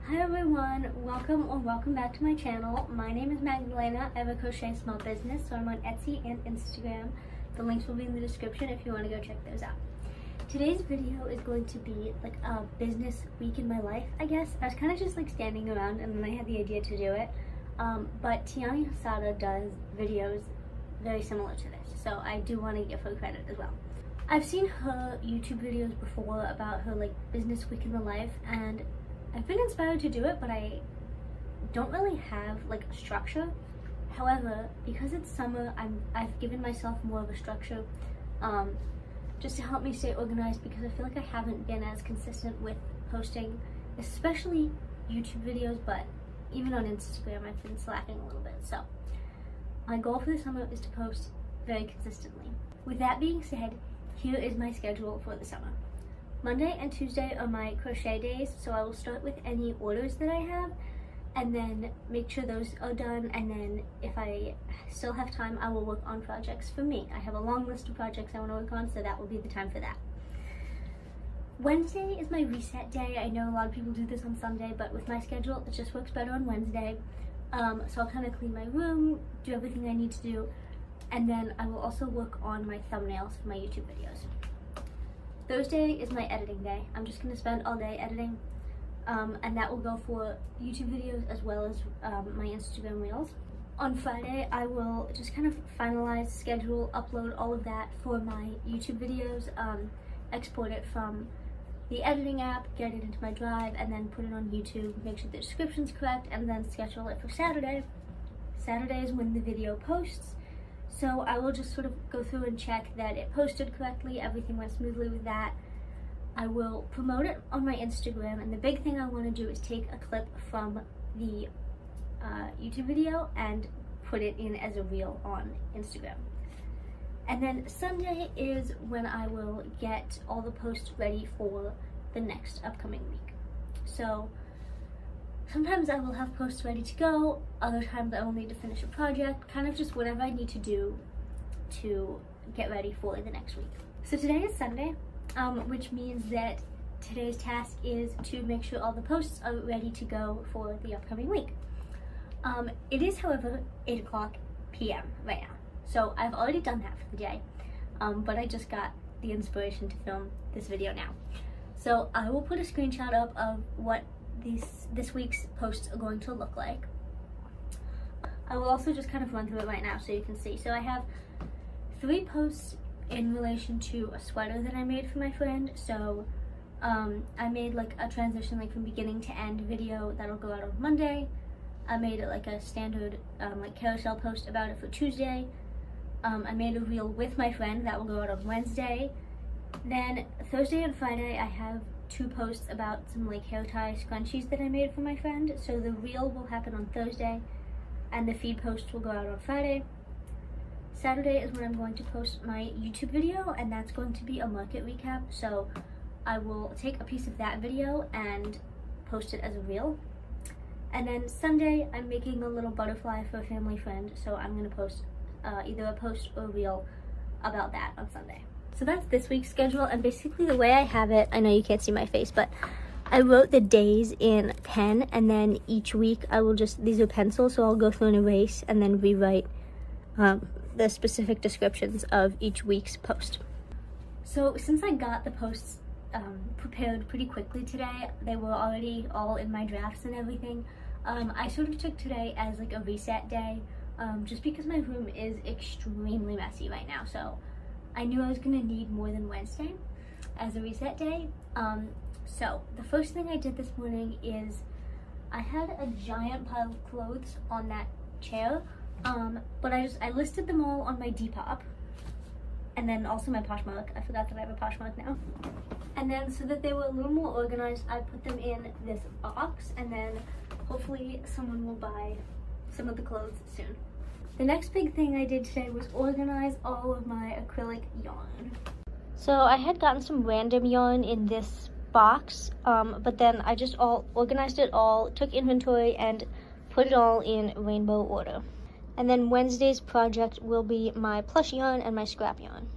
Hi everyone, welcome back to my channel. My name is Magdalena. I have a crochet small business, so I'm on Etsy and Instagram. The links will be in the description if you want to go check those out. Today's video is going to be like a business week in my life, I guess. I was kind of just like standing around and then I had the idea to do it. But Tiani Hasada does videos very similar to this, so I do want to give her credit as well. I've seen her YouTube videos before about her like business week in the life, and I've been inspired to do it, but I don't really have like a structure. However, because it's summer, I've given myself more of a structure just to help me stay organized, because I feel like I haven't been as consistent with posting, especially YouTube videos, but even on Instagram I've been slacking a little bit. So my goal for the summer is to post very consistently. With that being said, here is my schedule for the summer. Monday and Tuesday are my crochet days, so I will start with any orders that I have and then make sure those are done, and then if I still have time I will work on projects for me. I have a long list of projects I want to work on, so that will be the time for that. Wednesday is my reset day. I know a lot of people do this on Sunday, but with my schedule it just works better on Wednesday. So I'll kind of clean my room, do everything I need to do, and then I will also work on my thumbnails for my YouTube videos. Thursday is my editing day. I'm just going to spend all day editing, and that will go for YouTube videos as well as my Instagram reels. On Friday, I will just kind of finalize, schedule, upload all of that for my YouTube videos, export it from the editing app, get it into my drive, and then put it on YouTube, make sure the description's correct, and then schedule it for Saturday. Saturday is when the video posts. So I will just sort of go through and check that it posted correctly, everything went smoothly with that. I will promote it on my Instagram, and the big thing I want to do is take a clip from the YouTube video and put it in as a reel on Instagram. And then Sunday is when I will get all the posts ready for the next upcoming week. So sometimes I will have posts ready to go, other times I will need to finish a project, kind of just whatever I need to do to get ready for the next week. So today is Sunday, which means that today's task is to make sure all the posts are ready to go for the upcoming week. It is, however, 8:00 p.m. right now, so I've already done that for the day, but I just got the inspiration to film this video now. So I will put a screenshot up of what this week's posts are going to look like. I will also just kind of run through it right now so you can see. So I have 3 posts in relation to a sweater that I made for my friend. So I made like a transition like from beginning to end video that'll go out on Monday. I made it like a standard like carousel post about it for Tuesday. I made a reel with my friend that will go out on Wednesday. Then Thursday and Friday I have 2 posts about some like hair tie scrunchies that I made for my friend. So the reel will happen on Thursday and the feed post will go out on Friday. Saturday is when I'm going to post my YouTube video, and that's going to be a market recap. So I will take a piece of that video and post it as a reel. And then Sunday I'm making a little butterfly for a family friend, so I'm going to post either a post or a reel about that on Sunday. So that's this week's schedule, and basically the way I have it, I know you can't see my face, but I wrote the days in pen, and then each week I will just, these are pencils, so I'll go through and erase and then rewrite the specific descriptions of each week's post. So since I got the posts prepared pretty quickly today, they were already all in my drafts and everything, I sort of took today as like a reset day, just because my room is extremely messy right now, so I knew I was going to need more than Wednesday as a reset day. So the first thing I did this morning is I had a giant pile of clothes on that chair, but I listed them all on my Depop, and then also my Poshmark. I forgot that I have a Poshmark now. And then so that they were a little more organized, I put them in this box, and then hopefully someone will buy some of the clothes soon. The next big thing I did today was organize all of my acrylic yarn. So I had gotten some random yarn in this box, but then I just all organized it all, took inventory, and put it all in rainbow order. And then Wednesday's project will be my plush yarn and my scrap yarn.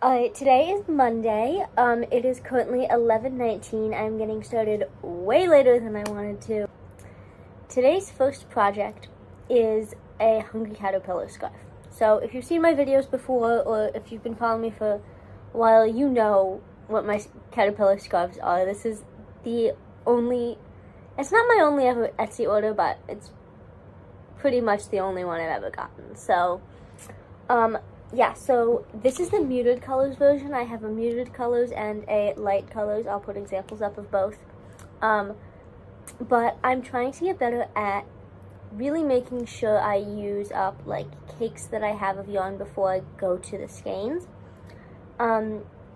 Today is Monday. It is currently 11:19. I'm getting started way later than I wanted to. Today's first project is a Hungry Caterpillar scarf. So if you've seen my videos before, or if you've been following me for a while, you know what my caterpillar scarves are. This is it's not my only ever Etsy order, but it's pretty much the only one I've ever gotten. So, yeah, so this is the muted colors version. I have a muted colors and a light colors. I'll put examples up of both. But I'm trying to get better at really making sure I use up like cakes that I have of yarn before I go to the skeins.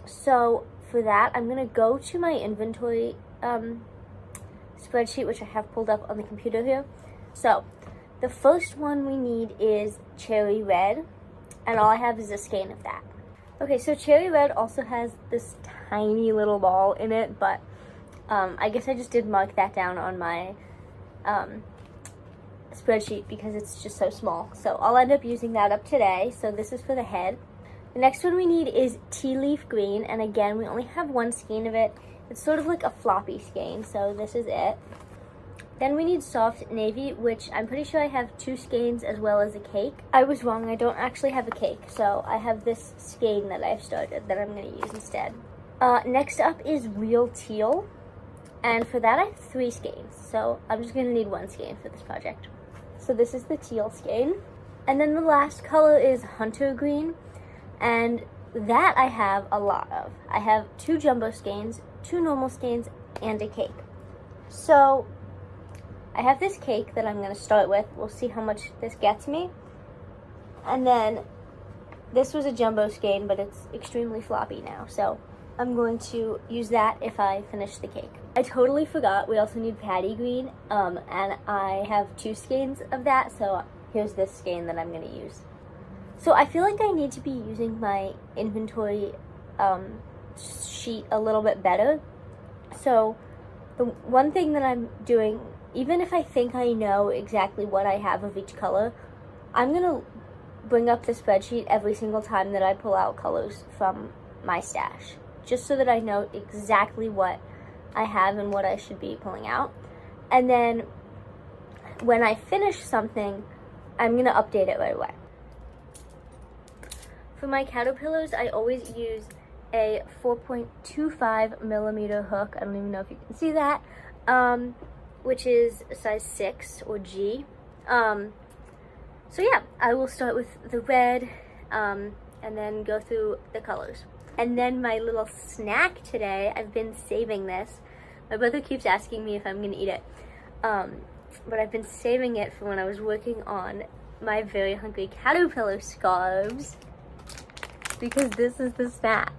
So for that, I'm gonna go to my inventory spreadsheet, which I have pulled up on the computer here. So the first one we need is cherry red, and all I have is a skein of that. Okay, so cherry red also has this tiny little ball in it, but I guess I just did mark that down on my spreadsheet because it's just so small. So I'll end up using that up today. So this is for the head. The next one we need is tea leaf green, and again, we only have one skein of it. It's sort of like a floppy skein, so this is it. Then we need soft navy, which I'm pretty sure I have 2 skeins as well as a cake. I was wrong, I don't actually have a cake, so I have this skein that I've started that I'm going to use instead. Next up is real teal, and for that I have 3 skeins, so I'm just going to need 1 skein for this project. So this is the teal skein. And then the last color is hunter green, and that I have a lot of. I have 2 jumbo skeins, 2 normal skeins, and a cake. So I have this cake that I'm going to start with. We'll see how much this gets me. And then this was a jumbo skein, but it's extremely floppy now. So I'm going to use that if I finish the cake. I totally forgot we also need patty green, and I have 2 skeins of that, so here's this skein that I'm going to use. So I feel like I need to be using my inventory sheet a little bit better. So the one thing that I'm doing, even if I think I know exactly what I have of each color, I'm going to bring up the spreadsheet every single time that I pull out colors from my stash, just so that I know exactly what I have and what I should be pulling out. And then when I finish something, I'm going to update it right away. For my caterpillars, I always use a 4.25 millimeter hook. I don't even know if you can see that, which is a size 6 or G. So yeah, I will start with the red and then go through the colors. And then my little snack today, I've been saving this. My brother keeps asking me if I'm gonna eat it, but I've been saving it for when I was working on my Very Hungry Caterpillar scarves, because this is the snack.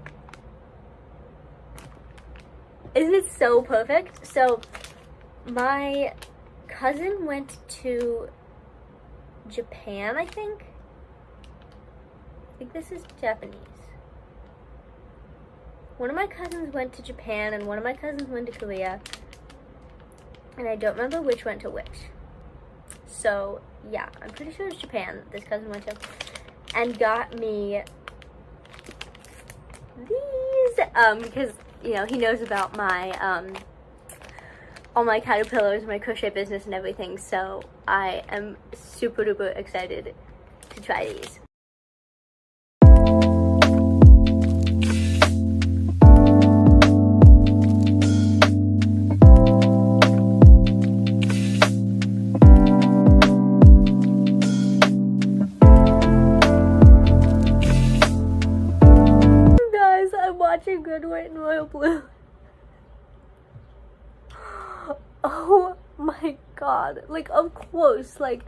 Isn't it so perfect? So my cousin went to Japan, I think this is Japanese. One of my cousins went to Japan and one of my cousins went to Korea, and I don't remember which went to which. So yeah, I'm pretty sure it's Japan that this cousin went to, and got me these because, you know, he knows about my all my caterpillars, my crochet business and everything, so I am super duper excited to try these. Guys, I'm watching Red, White, and Royal Blue. Oh my god, like, of course, like,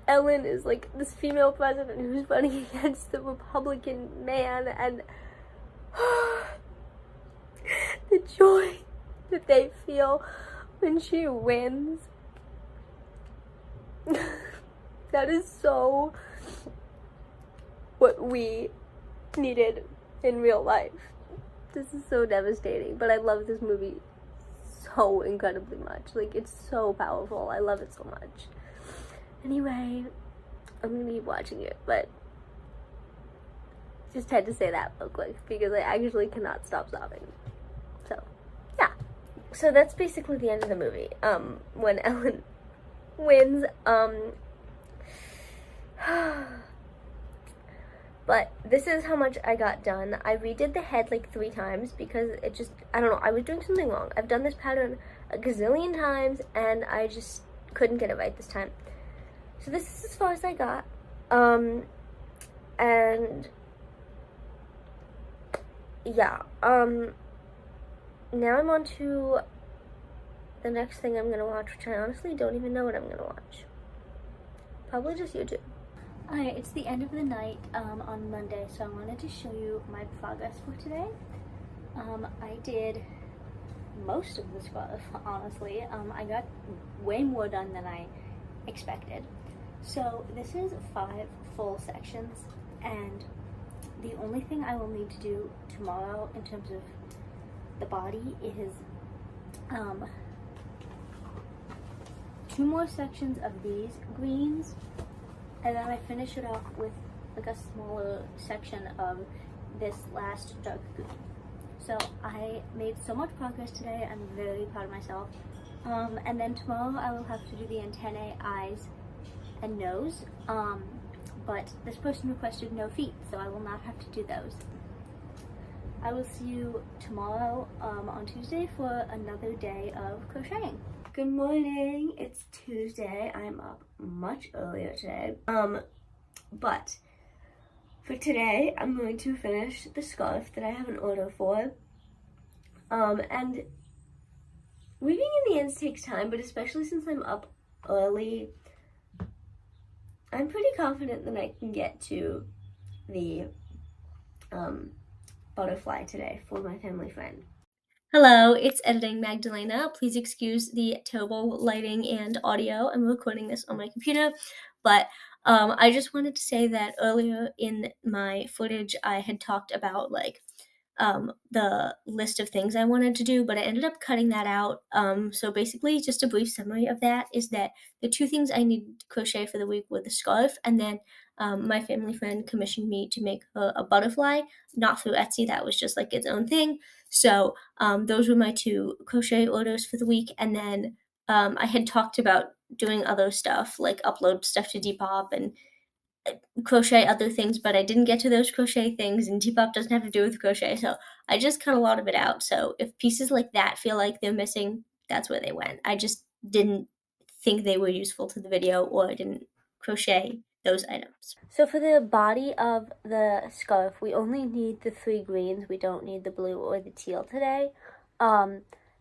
Ellen is like this female president who's running against the Republican man, and the joy that they feel when she wins. That is so what we needed in real life. This is so devastating, but I love this movie so incredibly much. Like, it's so powerful. I love it so much. Anyway, I'm gonna be watching it, but just had to say that real quick because I actually cannot stop sobbing. So, yeah. So that's basically the end of the movie. When Ellen wins, but this is how much I got done. I redid the head like 3 times because it just, I don't know, I was doing something wrong. I've done this pattern a gazillion times and I just couldn't get it right this time. So this is as far as I got. And yeah, now I'm on to the next thing I'm gonna watch, which I honestly don't even know what I'm gonna watch. Probably just YouTube. Alright, it's the end of the night on Monday, so I wanted to show you my progress for today. I did most of the scarf, honestly. I got way more done than I expected. So this is 5 full sections, and the only thing I will need to do tomorrow in terms of the body is 2 more sections of these greens, and then I finish it off with like a smaller section of this last dark green. So I made so much progress today. I'm very proud of myself. And then tomorrow I will have to do the antennae, eyes, and nose. But this person requested no feet, so I will not have to do those. I will see you tomorrow on Tuesday for another day of crocheting. Good morning, it's Tuesday. I'm up much earlier today. But for today, I'm going to finish the scarf that I have an order for. And weaving in the ends takes time, but especially since I'm up early, I'm pretty confident that I can get to the butterfly today for my family friend. Hello, it's Editing Magdalena. Please excuse the terrible lighting and audio. I'm recording this on my computer, but I just wanted to say that earlier in my footage I had talked about like the list of things I wanted to do, but I ended up cutting that out. So basically, just a brief summary of that is that the 2 things I needed to crochet for the week were the scarf, and then my family friend commissioned me to make her a butterfly, not through Etsy, that was just like its own thing. So those were my 2 crochet orders for the week, and then I had talked about doing other stuff, like upload stuff to Depop and crochet other things, but I didn't get to those crochet things, and Depop doesn't have to do with crochet, so I just cut a lot of it out. So if pieces like that feel like they're missing, that's where they went. I just didn't think they were useful to the video, or I didn't crochet those items. So for the body of the scarf, we only need the 3 greens. We don't need the blue or the teal today.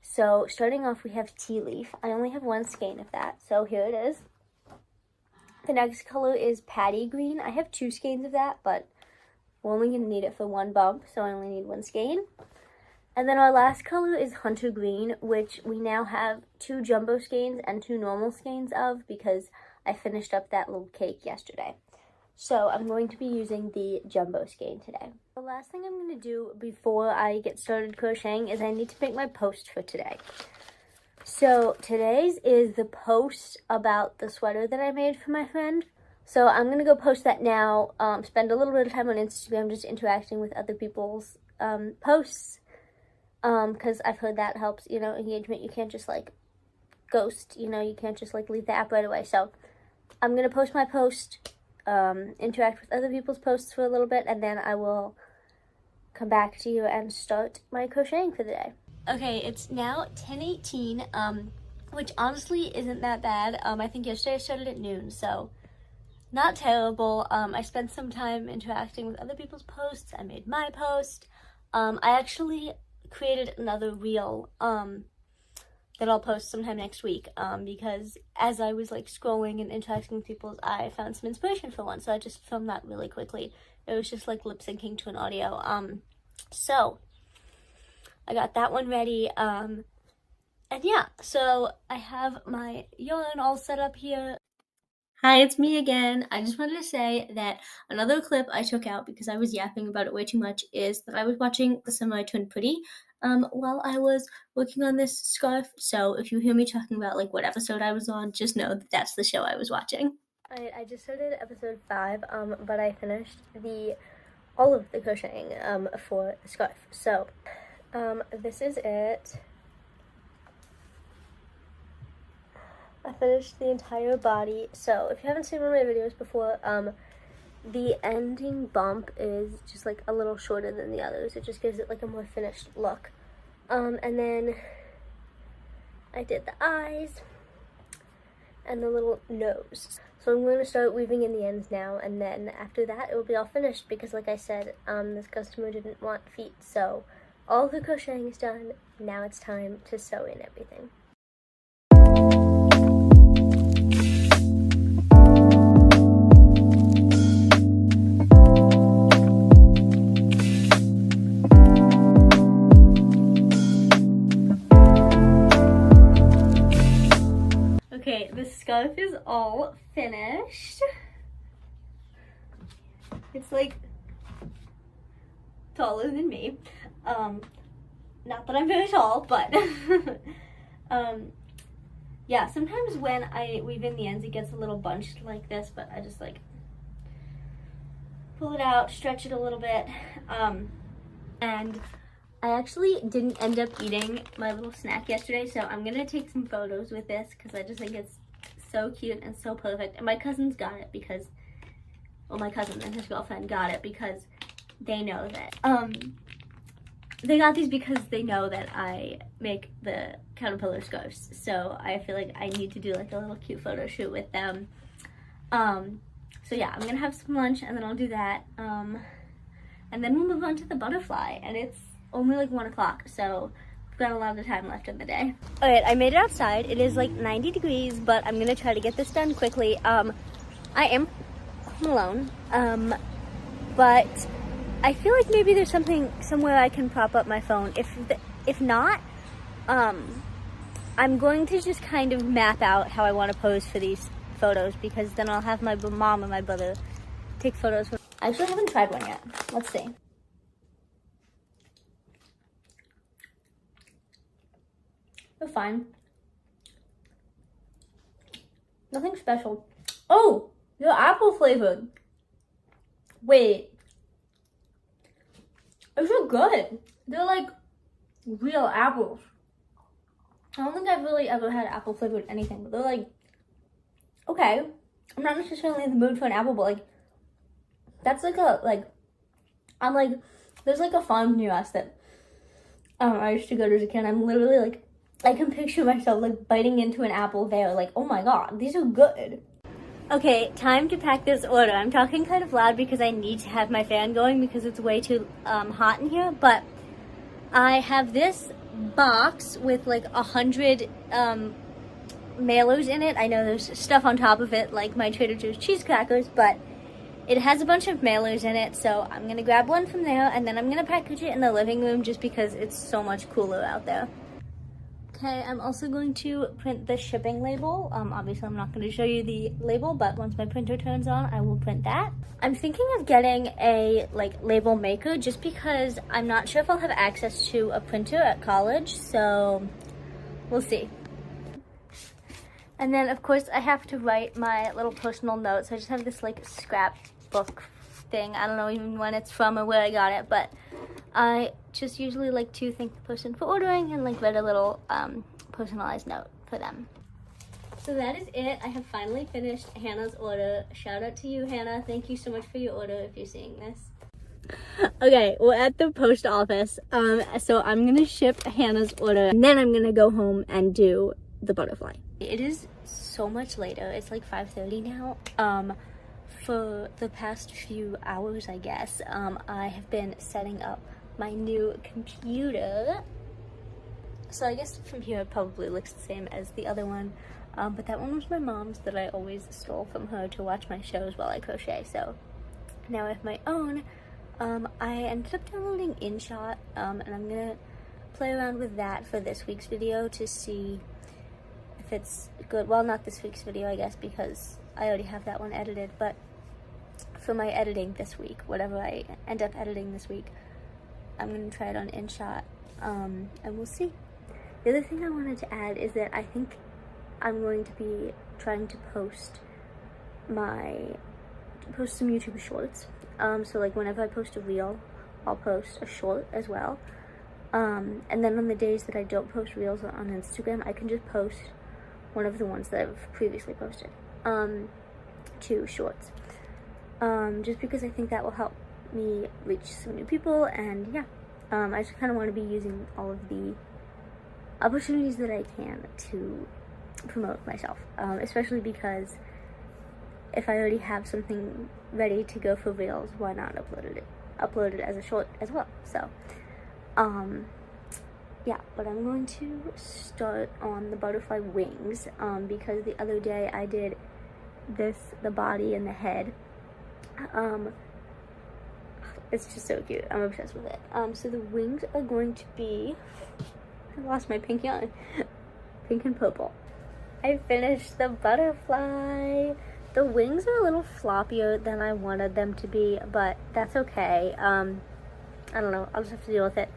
So starting off, we have tea leaf. I only have 1 skein of that, so here it is. The next color is Patty Green. I have 2 skeins of that, but we're only going to need it for 1 bump, so I only need 1 skein. And then our last color is Hunter Green, which we now have 2 jumbo skeins and 2 normal skeins of because I finished up that little cake yesterday. So I'm going to be using the jumbo skein today. The last thing I'm going to do before I get started crocheting is I need to make my post for today. So today's is the post about the sweater that I made for my friend. So I'm going to go post that now, spend a little bit of time on Instagram just interacting with other people's posts, because I've heard that helps, you know, engagement. You can't just like ghost, you know, you can't just like leave the app right away. So I'm going to post my post, interact with other people's posts for a little bit, and then I will come back to you and start my crocheting for the day. Okay, it's now 10:18, which honestly isn't that bad. I think yesterday I started at noon, so not terrible. I spent some time interacting with other people's posts. I made my post. I actually created another reel that I'll post sometime next week, because as I was like scrolling and interacting with people, I found some inspiration for one, so I just filmed that really quickly. It was just like lip syncing to an audio. So I got that one ready, and yeah, so I have my yarn all set up here. Hi, it's me again. I just wanted to say that another clip I took out because I was yapping about it way too much is that I was watching The Samurai Twin Pretty while I was working on this scarf. So if you hear me talking about like what episode I was on, just know that that's the show I was watching. I just started episode 5, but I finished the all of the crocheting for the scarf. So this is it. I finished the entire body. So if you haven't seen one of my videos before, the ending bump is just like a little shorter than the others. It just gives it like a more finished look. And then I did the eyes and the little nose. So I'm going to start weaving in the ends now, and then after that it will be all finished because, like I said, this customer didn't want feet. So all the crocheting is done. Now it's time to sew in everything. Okay, the scarf is all finished. It's like taller than me. Not that I'm very tall, but yeah, sometimes when I weave in the ends it gets a little bunched like this, but I just like pull it out, stretch it a little bit. And I actually didn't end up eating my little snack yesterday, so I'm gonna take some photos with this because I just think it's so cute and so perfect. And my cousins got it because, well, my cousin and his girlfriend got it because they know that, they got these because they know that I make the caterpillar scarves. So I feel like I need to do like a little cute photo shoot with them. So yeah, I'm gonna have some lunch and then I'll do that. And then we'll move on to the butterfly, and it's only like 1 o'clock, so we've got a lot of time left in the day. All right, I made it outside. It is like 90 degrees, but I'm gonna try to get this done quickly. I am home alone, but I feel like maybe there's somewhere I can prop up my phone. If not, I'm going to just kind of map out how I want to pose for these photos, because then I'll have my mom and my brother take photos. I actually haven't tried one yet. Let's see. They're fine. Nothing special. Oh, they're apple flavored. Wait. They're so good. They're like real apples. I don't think I've really ever had apple flavored anything, but they're like, okay. I'm not necessarily in the mood for an apple, but like, that's like I'm like, there's like a farm near us that I used to go to as a kid. I'm literally like, I can picture myself like biting into an apple there, like, oh my god, these are good. Okay, time to pack this order. I'm talking kind of loud because I need to have my fan going because it's way too hot in here, but I have this box with like 100 mailers in it. I know there's stuff on top of it like my Trader Joe's cheese crackers, but it has a bunch of mailers in it, so I'm gonna grab one from there and then I'm gonna package it in the living room just because it's so much cooler out there. Okay, I'm also going to print the shipping label. Obviously I'm not going to show you the label, but once my printer turns on, I will print that. I'm thinking of getting a like label maker just because I'm not sure if I'll have access to a printer at college, so we'll see. And then of course I have to write my little personal notes. I just have this like scrapbook thing. I don't know even when it's from or where I got it, but I just usually like to thank the person for ordering and like write a little personalized note for them. So that is it. I have finally finished Hannah's order. Shout out to you, Hannah. Thank you so much for your order if you're seeing this. Okay, we're at the post office. So I'm gonna ship Hannah's order and then I'm gonna go home and do the butterfly. It is so much later. It's like 5:30 now. For the past few hours, I guess, I have been setting up my new computer. So I guess from here it probably looks the same as the other one, but that one was my mom's that I always stole from her to watch my shows while I crochet. So now I have my own. I ended up downloading InShot, and I'm gonna play around with that for this week's video to see if it's good. Well, not this week's video, I guess, because I already have that one edited, but for my editing this week, whatever I end up editing this week, I'm gonna try it on InShot, and we'll see. The other thing I wanted to add is that I think I'm going to be trying to post some YouTube shorts. So like whenever I post a reel, I'll post a short as well. And then on the days that I don't post reels on Instagram, I can just post one of the ones that I've previously posted, 2 shorts. Just because I think that will help me reach some new people, and yeah, I just kind of want to be using all of the opportunities that I can to promote myself, especially because if I already have something ready to go for reels, why not upload it as a short as well? So yeah, but I'm going to start on the butterfly wings, because the other day I did the body and the head. It's just so cute. I'm obsessed with it. So the wings are going to be, I lost my pink yarn, pink and purple. I finished the butterfly. The wings are a little floppier than I wanted them to be, but that's okay. I don't know, I'll just have to deal with it.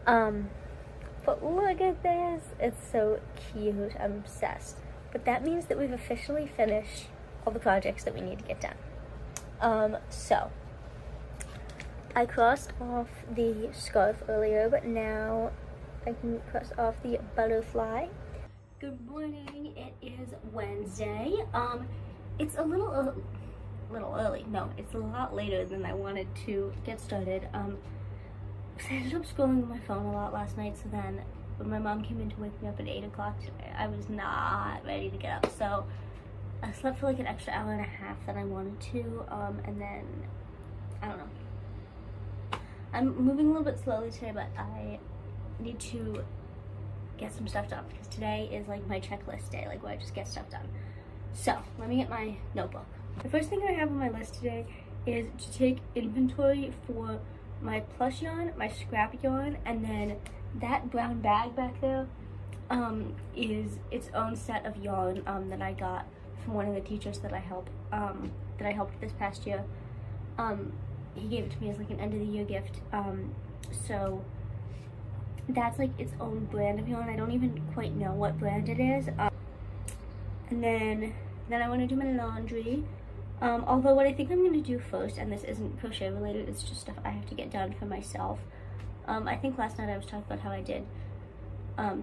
But look at this. It's so cute. I'm obsessed. But that means that we've officially finished all the projects that we need to get done. So I crossed off the scarf earlier, but now I can cross off the butterfly. Good morning. It is Wednesday. It's a little early. No, it's a lot later than I wanted to get started. I ended up scrolling on my phone a lot last night, so then when my mom came in to wake me up at 8 o'clock today, I was not ready to get up. So I slept for like an extra hour and a half than I wanted to, and then, I don't know. I'm moving a little bit slowly today, but I need to get some stuff done because today is like my checklist day, like where I just get stuff done. So let me get my notebook. The first thing I have on my list today is to take inventory for my plush yarn, my scrap yarn, and then that brown bag back there is its own set of yarn that I got from one of the teachers that I helped this past year. He gave it to me as like an end of the year gift. So that's like its own brand of yarn. I don't even quite know what brand it is. And then I want to do my laundry. Although what I think I'm going to do first, and this isn't crochet related, it's just stuff I have to get done for myself. I think last night I was talking about how I did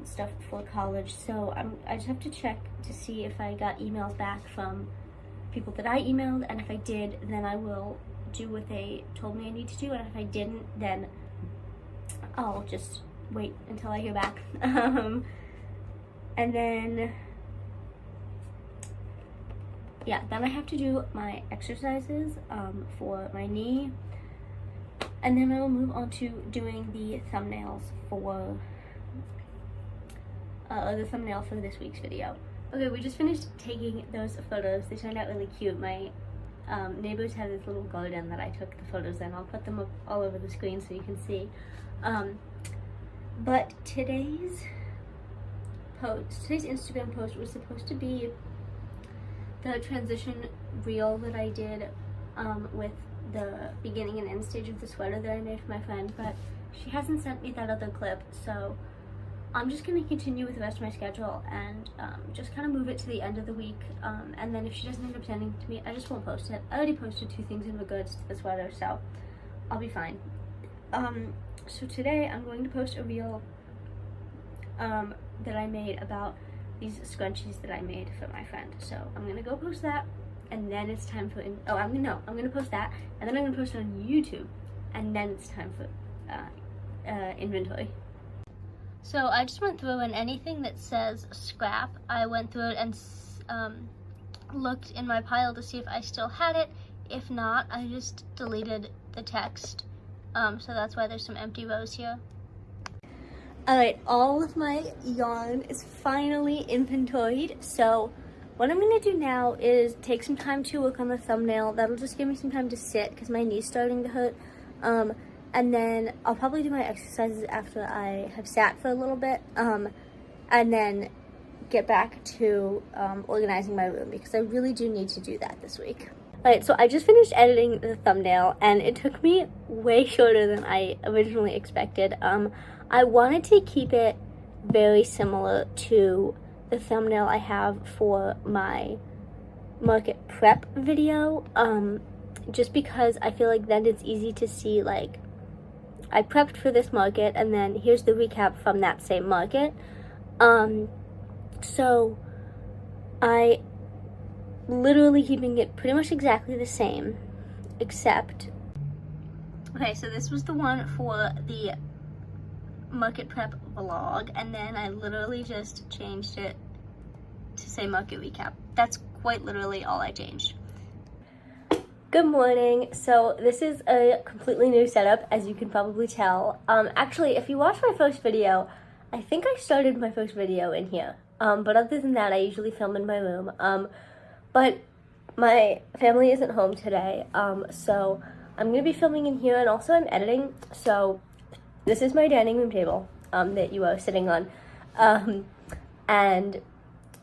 stuff before college, so I just have to check to see if I got emails back from people that I emailed, and if I did, then I will do what they told me I need to do, and if I didn't, then I'll just wait until I hear back. And then yeah, then I have to do my exercises for my knee, and then I will move on to doing the thumbnails for the thumbnail for this week's video. Okay, we just finished taking those photos. They turned out really cute. My neighbors had this little garden that I took the photos in. I'll put them up all over the screen so you can see. But today's Instagram post was supposed to be the transition reel that I did with the beginning and end stage of the sweater that I made for my friend, but she hasn't sent me that other clip, so I'm just going to continue with the rest of my schedule and just kind of move it to the end of the week, and then if she doesn't end up sending it to me, I just won't post it. I already posted 2 things in regards to the sweater, so I'll be fine. So today I'm going to post a reel that I made about these scrunchies that I made for my friend. So I'm gonna go post that, and then it's time for I'm gonna post that, and then I'm gonna post it on YouTube, and then it's time for inventory. So I just went through, and anything that says scrap, I went through it and looked in my pile to see if I still had it. If not, I just deleted the text. So that's why there's some empty rows here. Alright, all of my yarn is finally inventoried, so what I'm going to do now is take some time to work on the thumbnail. That'll just give me some time to sit because my knee's starting to hurt, and then I'll probably do my exercises after I have sat for a little bit, and then get back to organizing my room because I really do need to do that this week. Alright, so I just finished editing the thumbnail, and it took me way shorter than I originally expected. I wanted to keep it very similar to the thumbnail I have for my market prep video, just because I feel like then it's easy to see, like, I prepped for this market and then here's the recap from that same market. So I literally keeping it pretty much exactly the same, except, okay, so this was the one for the market prep vlog, and then I literally just changed it to say market recap. That's quite literally all I changed. Good morning. So this is a completely new setup, as you can probably tell. Actually, if you watched my first video, I think I started my first video in here. But other than that, I usually film in my room. But my family isn't home today, so I'm gonna be filming in here, and also I'm editing. So this is my dining room table that you are sitting on, and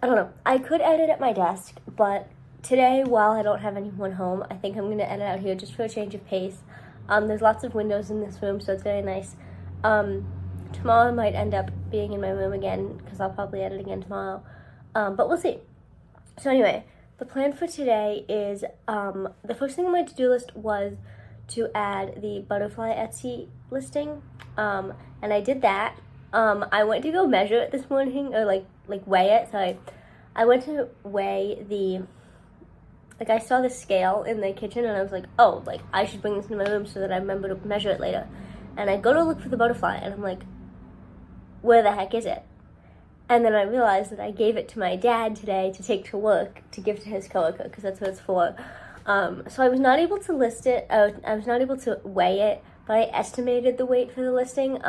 I don't know. I could edit at my desk, but today, while I don't have anyone home, I think I'm going to edit out here just for a change of pace. There's lots of windows in this room, so it's very nice. Tomorrow I might end up being in my room again, because I'll probably edit again tomorrow. But we'll see. So anyway, the plan for today is, the first thing on my to-do list was to add the butterfly Etsy listing. And I did that. I went to go measure it this morning, or like weigh it, sorry. I went to weigh the, like, I saw the scale in the kitchen and I was like, oh, like, I should bring this into my room so that I remember to measure it later. And I go to look for the butterfly and I'm like, where the heck is it? And then I realized that I gave it to my dad today to take to work to give to his coworker, because that's what it's for. So I was not able to list it, I was not able to weigh it, but I estimated the weight for the listing,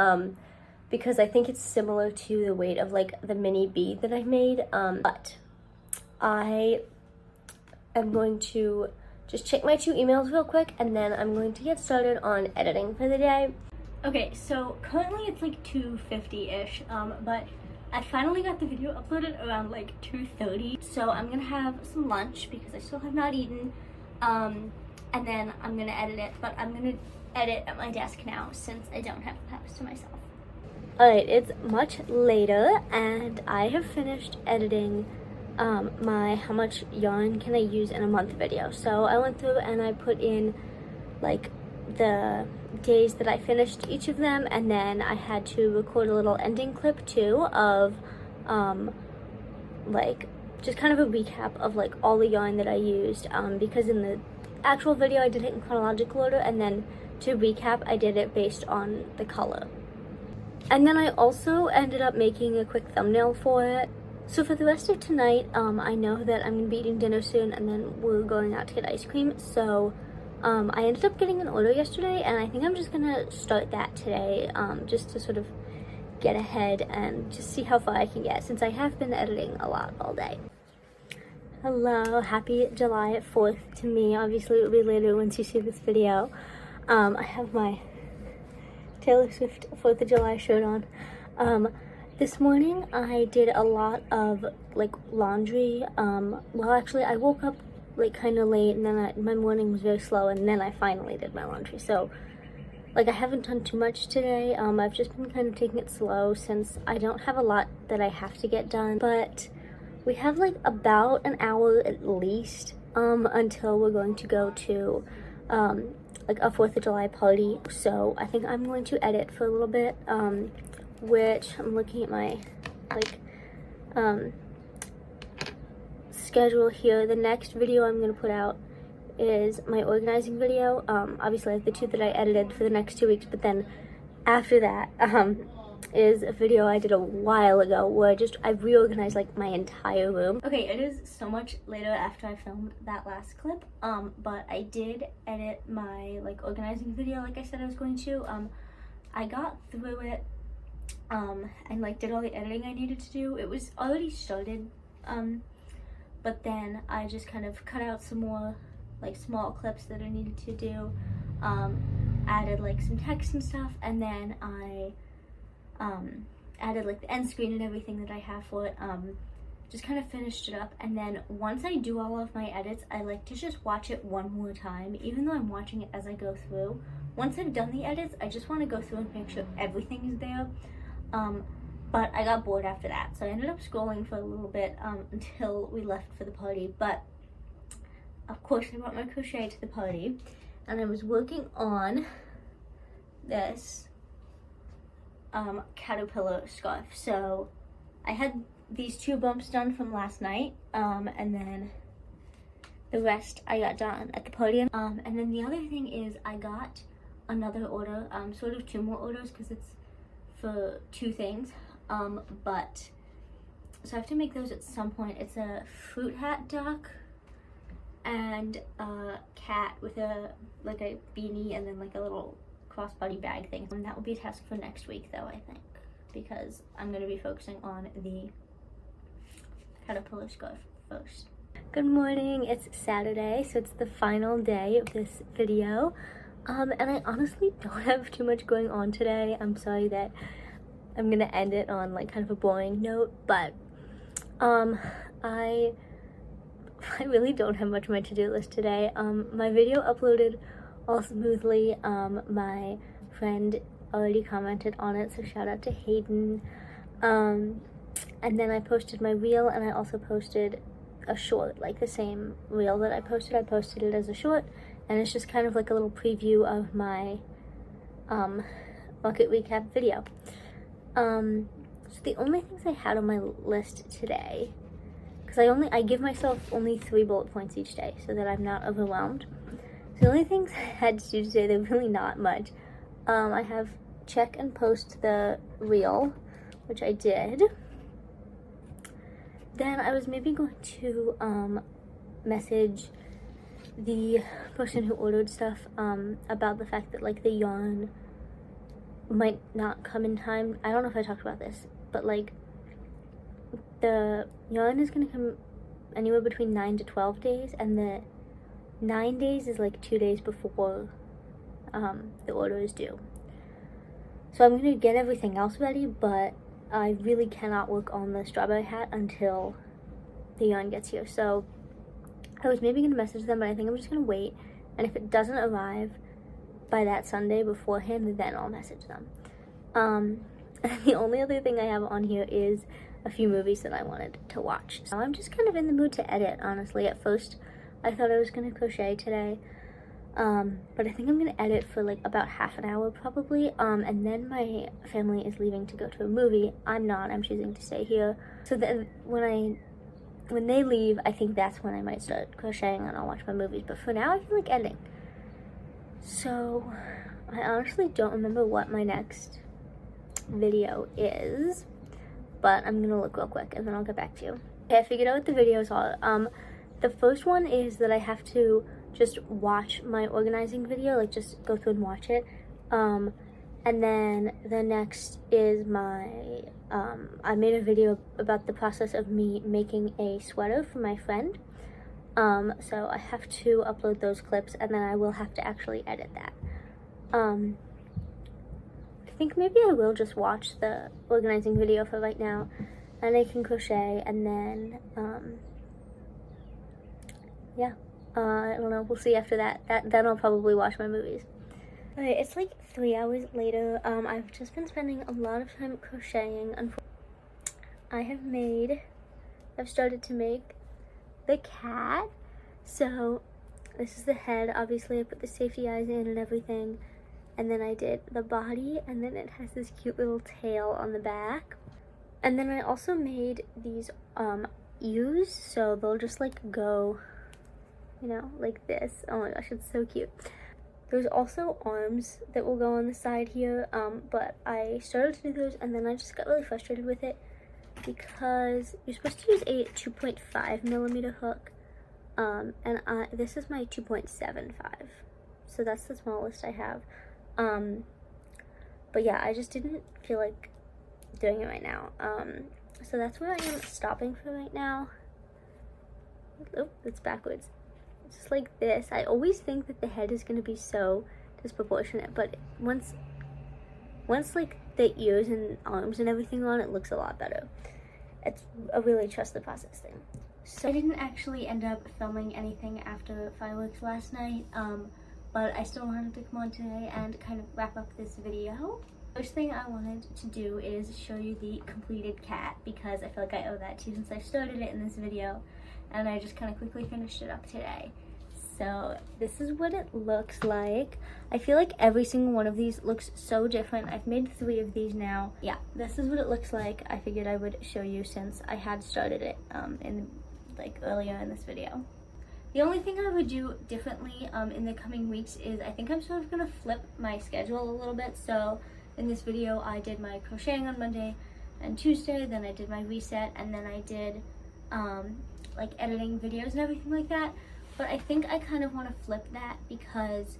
because I think it's similar to the weight of, like, the mini bead that I made. But I'm going to just check my 2 emails real quick, and then I'm going to get started on editing for the day. Okay, so currently it's like 2:50-ish, but I finally got the video uploaded around like 2:30. So I'm gonna have some lunch because I still have not eaten, and then I'm gonna edit it, but I'm gonna edit at my desk now since I don't have the house to myself. Alright, it's much later, and I have finished editing my how much yarn can I use in a month video. So I went through and I put in, like, the days that I finished each of them, and then I had to record a little ending clip too of like, just kind of a recap of, like, all the yarn that I used, because in the actual video I did it in chronological order, and then to recap I did it based on the color. And then I also ended up making a quick thumbnail for it. So for the rest of tonight, I know that I'm going to be eating dinner soon, and then we're going out to get ice cream. So I ended up getting an order yesterday, and I think I'm just going to start that today, just to sort of get ahead and just see how far I can get, since I have been editing a lot all day. Hello, happy July 4th to me. Obviously it will be later once you see this video. I have my Taylor Swift 4th of July shirt on. This morning I did a lot of, like, laundry. Well, actually I woke up, like, kind of late, and then my morning was very slow, and then I finally did my laundry. So, like, I haven't done too much today. I've just been kind of taking it slow since I don't have a lot that I have to get done. But we have, like, about an hour at least until we're going to go to like a 4th of July party. So I think I'm going to edit for a little bit, which I'm looking at my, like, schedule here. The next video I'm going to put out is my organizing video. Obviously I have the 2 that I edited for the next 2 weeks, but then after that is a video I did a while ago where I've reorganized, like, my entire room. Okay, it is so much later after I filmed that last clip, but I did edit my, like, organizing video like I said I was going to. I got through it and, like, did all the editing I needed to do. It was already started, but then I just kind of cut out some more, like, small clips that I needed to do, added, like, some text and stuff, and then I added, like, the end screen and everything that I have for it, just kind of finished it up. And then once I do all of my edits, I like to just watch it one more time, even though I'm watching it as I go through. Once I've done the edits, I just want to go through and make sure everything is there. But I got bored after that, so I ended up scrolling for a little bit until we left for the party. But of course I brought my crochet to the party, and I was working on this caterpillar scarf. So I had these 2 bumps done from last night, and then the rest I got done at the party. And then the other thing is I got another order, sort of 2 more orders because it's for 2 things, but so I have to make those at some point. It's a fruit hat duck and a cat with a beanie and then like a little crossbody bag thing. And that will be a task for next week though, I think, because I'm going to be focusing on the caterpillar scarf first. Good morning, it's Saturday, so it's the final day of this video. And I honestly don't have too much going on today. I'm sorry that I'm gonna end it on like kind of a boring note, but I really don't have much on my to-do list today. My video uploaded all smoothly. My friend already commented on it, so shout out to Hayden. And then I posted my reel, and I also posted a short, like the same reel that I posted it as a short, and it's just kind of like a little preview of my market recap video. So the only things I had on my list today, because I give myself only 3 bullet points each day so that I'm not overwhelmed. So the only things I had to do today, they're really not much. I have check and post the reel, which I did. Then I was maybe going to message the person who ordered stuff about the fact that like the yarn might not come in time. I don't know if I talked about this, but like the yarn is going to come anywhere between 9 to 12 days, and the 9 days is like 2 days before the order is due. So I'm going to get everything else ready, but I really cannot work on the strawberry hat until the yarn gets here. So I was maybe going to message them, but I think I'm just going to wait, and if it doesn't arrive by that Sunday beforehand, then I'll message them. And the only other thing I have on here is a few movies that I wanted to watch. So I'm just kind of in the mood to edit, honestly. At first I thought I was going to crochet today, but I think I'm going to edit for like about half an hour probably, and then my family is leaving to go to a movie. I'm not, I'm choosing to stay here. So then when they leave, I think that's when I might start crocheting and I'll watch my movies, but for now I feel like editing. So I honestly don't remember what my next video is, but I'm gonna look real quick and then I'll get back to you. Okay, I figured out what the videos are. The first one is that I have to just watch my organizing video, like just go through and watch it. And then the next is my, I made a video about the process of me making a sweater for my friend. So I have to upload those clips, and then I will have to actually edit that. I think maybe I will just watch the organizing video for right now, and I can crochet, and then, yeah, I don't know, we'll see after that. Then I'll probably watch my movies. Okay, it's like 3 hours later. I've just been spending a lot of time crocheting. I've started to make the cat. So this is the head. Obviously I put the safety eyes in and everything, and then I did the body, and then it has this cute little tail on the back. And then I also made these ears, so they'll just like go, you know, like this. Oh my gosh, it's so cute. There's also arms that will go on the side here, but I started to do those, and then I just got really frustrated with it because you're supposed to use a 2.5 millimeter hook, and this is my 2.75, so that's the smallest I have. But yeah, I just didn't feel like doing it right now, so that's where I am stopping for right now. Oh, it's backwards. Just like this. I always think that the head is going to be so disproportionate, but once like the ears and arms and everything on, it looks a lot better. It's a really trust the process thing. So I didn't actually end up filming anything after fireworks last night, but I still wanted to come on today and kind of wrap up this video. First thing I wanted to do is show you the completed cat, because I feel like I owe that to you since I started it in this video, and I just kind of quickly finished it up today. So this is what it looks like. I feel like every single one of these looks so different. I've made 3 of these now. Yeah, this is what it looks like. I figured I would show you since I had started it earlier in this video. The only thing I would do differently in the coming weeks is I think I'm sort of gonna flip my schedule a little bit. So in this video I did my crocheting on Monday and Tuesday, then I did my reset, and then I did like editing videos and everything like that. But I think I kind of want to flip that because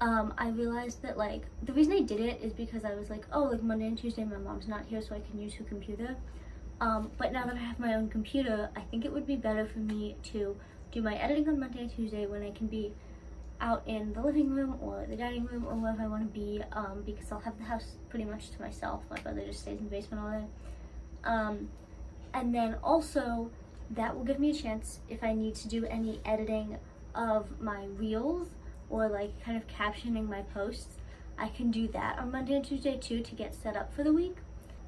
I realized that like the reason I did it is because I was like, oh, like Monday and Tuesday my mom's not here so I can use her computer. But now that I have my own computer, I think it would be better for me to do my editing on Monday and Tuesday when I can be out in the living room or the dining room or wherever I want to be, because I'll have the house pretty much to myself. My brother just stays in the basement all day. And then also that will give me a chance if I need to do any editing of my reels or like kind of captioning my posts. I can do that on Monday and Tuesday too to get set up for the week.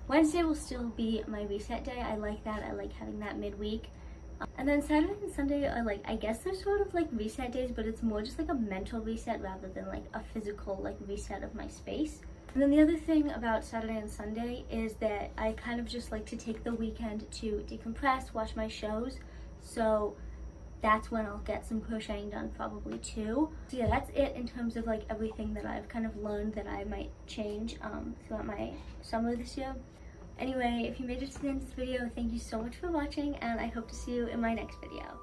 Wednesday will still be my reset day. I like that. I like having that midweek. And then Saturday and Sunday are like, I guess they're sort of like reset days, but it's more just like a mental reset rather than like a physical like reset of my space. And then the other thing about Saturday and Sunday is that I kind of just like to take the weekend to decompress, watch my shows. So that's when I'll get some crocheting done probably too. So yeah, that's it in terms of like everything that I've kind of learned that I might change throughout my summer this year. Anyway, if you made it to the end of this video, thank you so much for watching, and I hope to see you in my next video.